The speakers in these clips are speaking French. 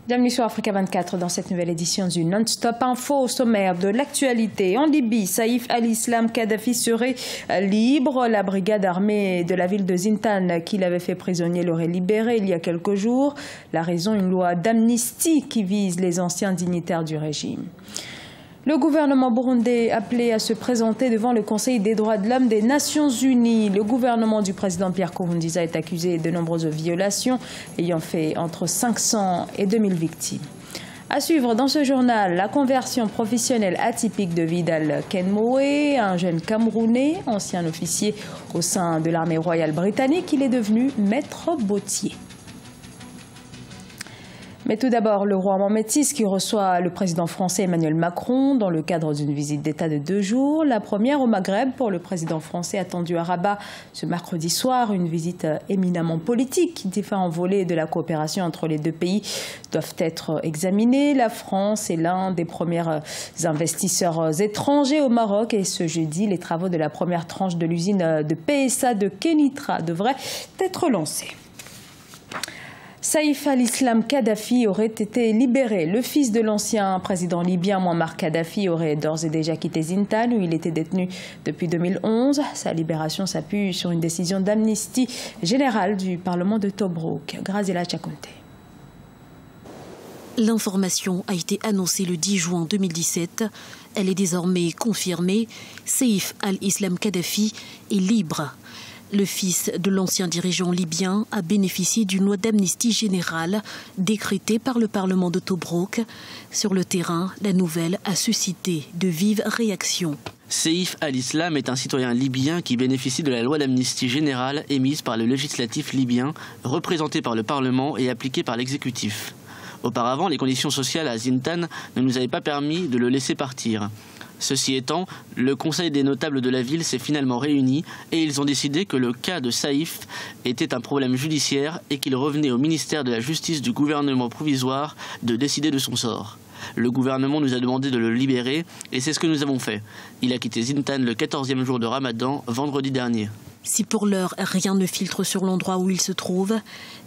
Bienvenue sur Africa 24 dans cette nouvelle édition du Non-Stop Info au sommaire de l'actualité. En Libye, Saïf al-Islam Kadhafi serait libre. La brigade armée de la ville de Zintan qui l'avait fait prisonnier l'aurait libéré il y a quelques jours. La raison, une loi d'amnistie qui vise les anciens dignitaires du régime. Le gouvernement burundais appelé à se présenter devant le Conseil des droits de l'homme des Nations Unies. Le gouvernement du président Pierre Nkurunziza est accusé de nombreuses violations, ayant fait entre 500 et 2000 victimes. À suivre dans ce journal, la conversion professionnelle atypique de Vidal Kenmoé, un jeune Camerounais, ancien officier au sein de l'armée royale britannique. Il est devenu maître bottier. Mais tout d'abord, le roi Mohamed VI qui reçoit le président français Emmanuel Macron dans le cadre d'une visite d'État de 2 jours. La première au Maghreb pour le président français attendu à Rabat ce mercredi soir. Une visite éminemment politique. Différents volets de la coopération entre les deux pays doivent être examinés. La France est l'un des premiers investisseurs étrangers au Maroc. Et ce jeudi, les travaux de la première tranche de l'usine de PSA de Kenitra devraient être lancés. Saïf al-Islam Kadhafi aurait été libéré. Le fils de l'ancien président libyen Mouammar Kadhafi aurait d'ores et déjà quitté Zintan où il était détenu depuis 2011. Sa libération s'appuie sur une décision d'amnistie générale du Parlement de Tobrouk. Graziella Chakonte. L'information a été annoncée le 10 juin 2017. Elle est désormais confirmée. Saïf al-Islam Kadhafi est libre. Le fils de l'ancien dirigeant libyen a bénéficié d'une loi d'amnistie générale décrétée par le Parlement de Tobrouk. Sur le terrain, la nouvelle a suscité de vives réactions. Saïf al-Islam est un citoyen libyen qui bénéficie de la loi d'amnistie générale émise par le législatif libyen, représentée par le Parlement et appliquée par l'exécutif. Auparavant, les conditions sociales à Zintan ne nous avaient pas permis de le laisser partir. Ceci étant, le Conseil des notables de la ville s'est finalement réuni et ils ont décidé que le cas de Saïf était un problème judiciaire et qu'il revenait au ministère de la Justice du gouvernement provisoire de décider de son sort. Le gouvernement nous a demandé de le libérer et c'est ce que nous avons fait. Il a quitté Zintan le 14e jour de Ramadan, vendredi dernier. Si pour l'heure rien ne filtre sur l'endroit où il se trouve,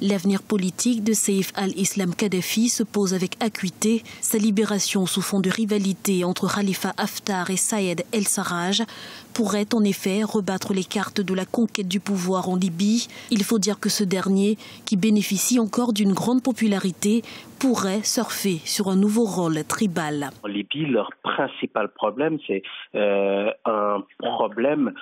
l'avenir politique de Saïf al-Islam Kadhafi se pose avec acuité. Sa libération sous fond de rivalité entre Khalifa Haftar et Saïed El-Sarraj pourrait en effet rebattre les cartes de la conquête du pouvoir en Libye. Il faut dire que ce dernier, qui bénéficie encore d'une grande popularité, pourrait surfer sur un nouveau rôle tribal. En Libye, leur principal problème, c'est un problème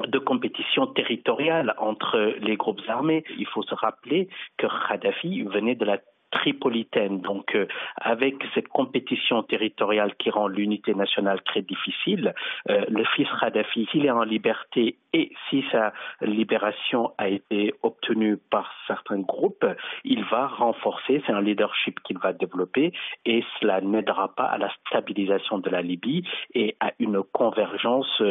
de compétition territoriale entre les groupes armés. Il faut se rappeler que Kadhafi venait de la tripolitaine. Donc, avec cette compétition territoriale qui rend l'unité nationale très difficile, le fils Kadhafi, s'il est en liberté et si sa libération a été obtenue par certains groupes, il va renforcer, c'est un leadership qu'il va développer et cela n'aidera pas à la stabilisation de la Libye et à une convergence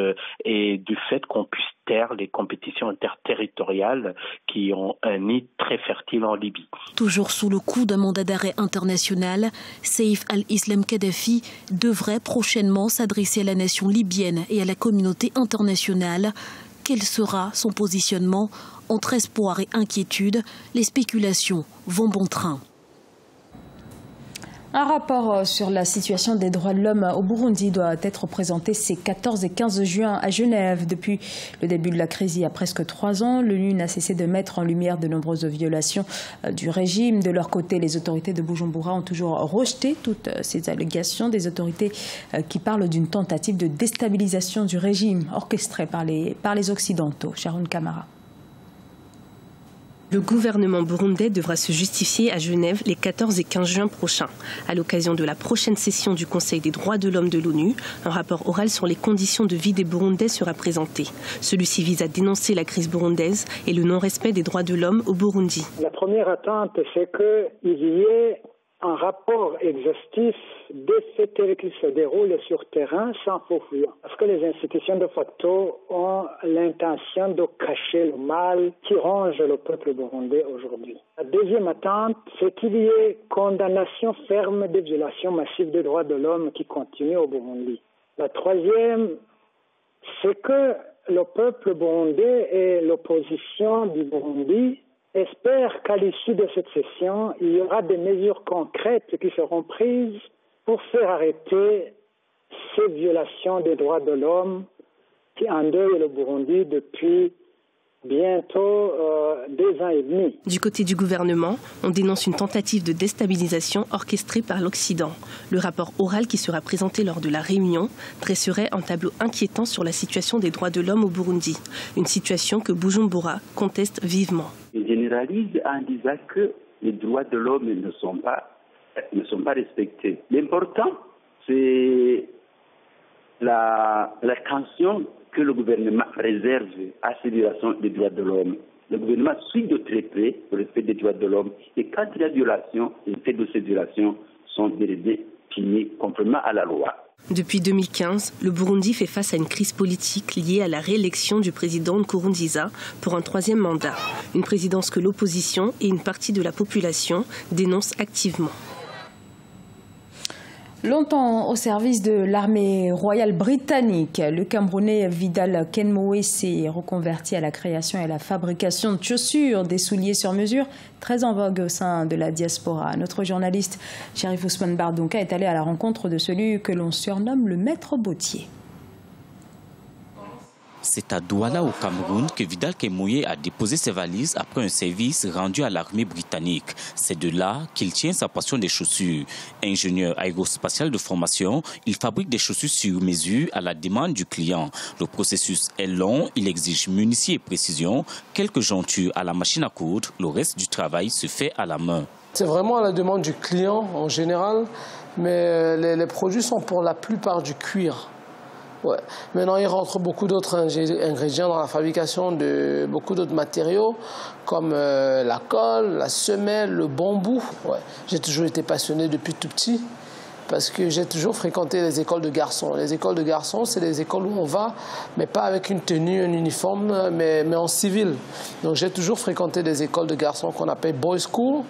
et du fait qu'on puisse taire les compétitions interterritoriales qui ont un nid très fertile en Libye. Toujours sous le coup d'un mandat d'arrêt international, Saïf al-Islam Kadhafi devrait prochainement s'adresser à la nation libyenne et à la communauté internationale. Quel sera son positionnement? Entre espoir et inquiétude, les spéculations vont bon train. Un rapport sur la situation des droits de l'homme au Burundi doit être présenté ces 14 et 15 juin à Genève. Depuis le début de la crise, il y a presque 3 ans, l'ONU n'a cessé de mettre en lumière de nombreuses violations du régime. De leur côté, les autorités de Bujumbura ont toujours rejeté toutes ces allégations. Des autorités qui parlent d'une tentative de déstabilisation du régime orchestrée par les Occidentaux. Sharon Kamara. Le gouvernement burundais devra se justifier à Genève les 14 et 15 juin prochains. À l'occasion de la prochaine session du Conseil des droits de l'homme de l'ONU, un rapport oral sur les conditions de vie des Burundais sera présenté. Celui-ci vise à dénoncer la crise burundaise et le non-respect des droits de l'homme au Burundi. La première attente, c'est qu'il y ait un rapport exhaustif de ce qui se déroule sur terrain sans faux-fuyant. Parce que les institutions de facto ont l'intention de cacher le mal qui ronge le peuple burundais aujourd'hui. La deuxième attente, c'est qu'il y ait condamnation ferme des violations massives des droits de l'homme qui continuent au Burundi. La troisième, c'est que le peuple burundais et l'opposition du Burundi espère qu'à l'issue de cette session, il y aura des mesures concrètes qui seront prises pour faire arrêter ces violations des droits de l'homme qui endeuillent le Burundi depuis bientôt 2 ans et demi. Du côté du gouvernement, on dénonce une tentative de déstabilisation orchestrée par l'Occident. Le rapport oral qui sera présenté lors de la réunion dresserait un tableau inquiétant sur la situation des droits de l'homme au Burundi. Une situation que Bujumbura conteste vivement. Il généralise en disant que les droits de l'homme ne sont pas respectés. L'important, c'est l'attention que le gouvernement réserve à ces violations des droits de l'homme. Le gouvernement suit de très près le respect des droits de l'homme et quand il y a violation, les faits de ces violations sont punis conformément à la loi. Depuis 2015, le Burundi fait face à une crise politique liée à la réélection du président Nkurunziza pour un 3e mandat. Une présidence que l'opposition et une partie de la population dénoncent activement. Longtemps au service de l'armée royale britannique, le Camerounais Vidal Kenmoé s'est reconverti à la création et à la fabrication de chaussures, des souliers sur mesure, très en vogue au sein de la diaspora. Notre journaliste Cherif Ousmane Bardonka est allé à la rencontre de celui que l'on surnomme le maître bottier. C'est à Douala au Cameroun que Vidal Kenmoé a déposé ses valises après un service rendu à l'armée britannique. C'est de là qu'il tient sa passion des chaussures. Ingénieur aérospatial de formation, il fabrique des chaussures sur mesure à la demande du client. Le processus est long, il exige munitie et précision. Quelques jointures à la machine à coudre, le reste du travail se fait à la main. C'est vraiment à la demande du client en général, mais les produits sont pour la plupart du cuir. Ouais. Maintenant, il rentre beaucoup d'autres ingrédients dans la fabrication de beaucoup d'autres matériaux, comme la colle, la semelle, le bambou. Ouais. J'ai toujours été passionné depuis tout petit, parce que j'ai toujours fréquenté les écoles de garçons. Les écoles de garçons, c'est les écoles où on va, mais pas avec une tenue, un uniforme, mais en civil. Donc j'ai toujours fréquenté des écoles de garçons qu'on appelle boys school.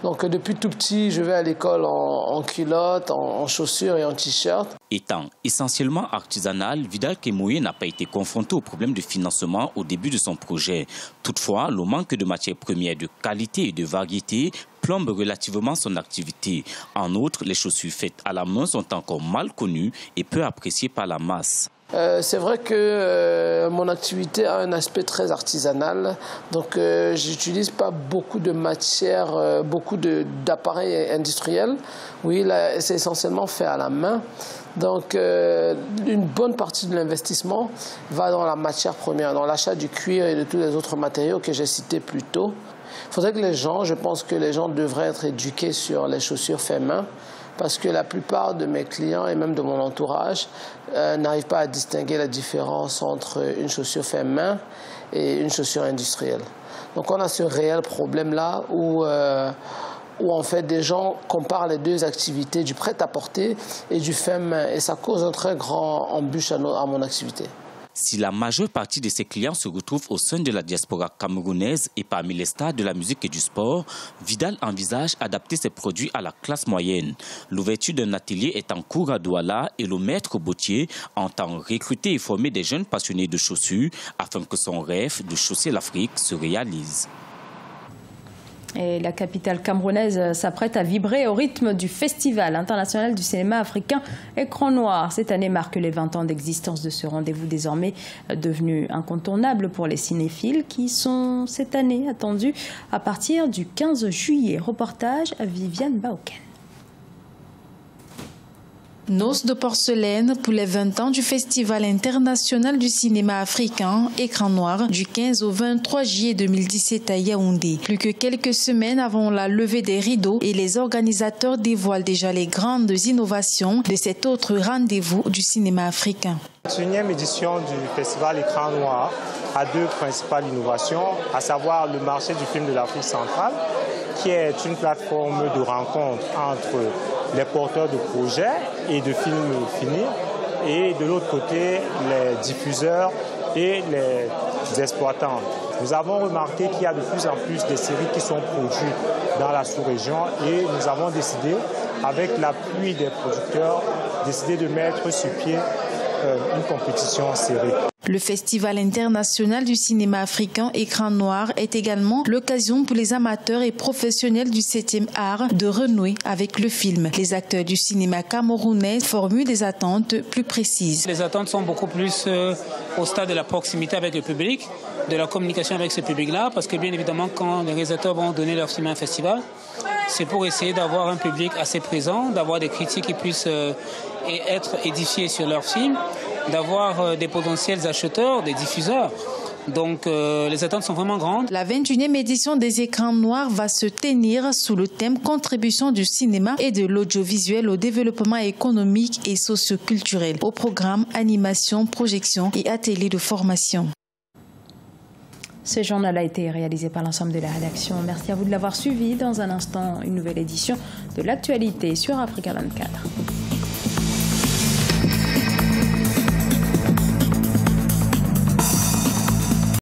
Donc depuis tout petit, je vais à l'école en culotte, en chaussures et en t-shirt. Étant essentiellement artisanal, Vidal Kenmoé n'a pas été confronté au problème de financement au début de son projet. Toutefois, le manque de matières premières de qualité et de variété plombe relativement son activité. En outre, les chaussures faites à la main sont encore mal connues et peu appréciées par la masse. C'est vrai que mon activité a un aspect très artisanal, donc j'utilise pas beaucoup de matières, beaucoup d'appareils industriels. Oui, c'est essentiellement fait à la main. Donc une bonne partie de l'investissement va dans la matière première, dans l'achat du cuir et de tous les autres matériaux que j'ai cités plus tôt. Il faudrait que je pense que les gens devraient être éduqués sur les chaussures faites main, parce que la plupart de mes clients et même de mon entourage n'arrivent pas à distinguer la différence entre une chaussure faite main et une chaussure industrielle. Donc on a ce réel problème-là où en fait des gens comparent les deux activités, du prêt-à-porter et du fait main, et ça cause un très grand embûche à mon activité. Si la majeure partie de ses clients se retrouvent au sein de la diaspora camerounaise et parmi les stars de la musique et du sport, Vidal envisage adapter ses produits à la classe moyenne. L'ouverture d'un atelier est en cours à Douala et le maître bottier entend recruter et former des jeunes passionnés de chaussures afin que son rêve de chausser l'Afrique se réalise. Et la capitale camerounaise s'apprête à vibrer au rythme du Festival international du cinéma africain Écran Noir. Cette année marque les 20 ans d'existence de ce rendez-vous désormais devenu incontournable pour les cinéphiles qui sont cette année attendus à partir du 15 juillet. Reportage à Viviane Baoken. Noces de porcelaine pour les 20 ans du Festival international du cinéma africain Écran Noir du 15 au 23 juillet 2017 à Yaoundé. Plus que quelques semaines avant la levée des rideaux et les organisateurs dévoilent déjà les grandes innovations de cet autre rendez-vous du cinéma africain. La 1e édition du Festival Écran Noir a 2 principales innovations, à savoir le marché du film de l'Afrique centrale, qui est une plateforme de rencontre entre les porteurs de projets et de films finis, et de l'autre côté, les diffuseurs et les exploitants. Nous avons remarqué qu'il y a de plus en plus de séries qui sont produites dans la sous-région et nous avons décidé, avec l'appui des producteurs, de mettre sur pied une compétition série. Le Festival international du cinéma africain Écran Noir est également l'occasion pour les amateurs et professionnels du 7e art de renouer avec le film. Les acteurs du cinéma camerounais formulent des attentes plus précises. Les attentes sont beaucoup plus au stade de la proximité avec le public, de la communication avec ce public-là, parce que bien évidemment, quand les réalisateurs vont donner leur film à un festival, c'est pour essayer d'avoir un public assez présent, d'avoir des critiques qui puissent être édifiés sur leur film, d'avoir des potentiels acheteurs, des diffuseurs. Donc les attentes sont vraiment grandes. La 21e édition des Écrans Noirs va se tenir sous le thème contribution du cinéma et de l'audiovisuel au développement économique et socio-culturel. Au programme animation, projection et ateliers de formation. Ce journal a été réalisé par l'ensemble de la rédaction. Merci à vous de l'avoir suivi. Dans un instant, une nouvelle édition de l'actualité sur Africa 24.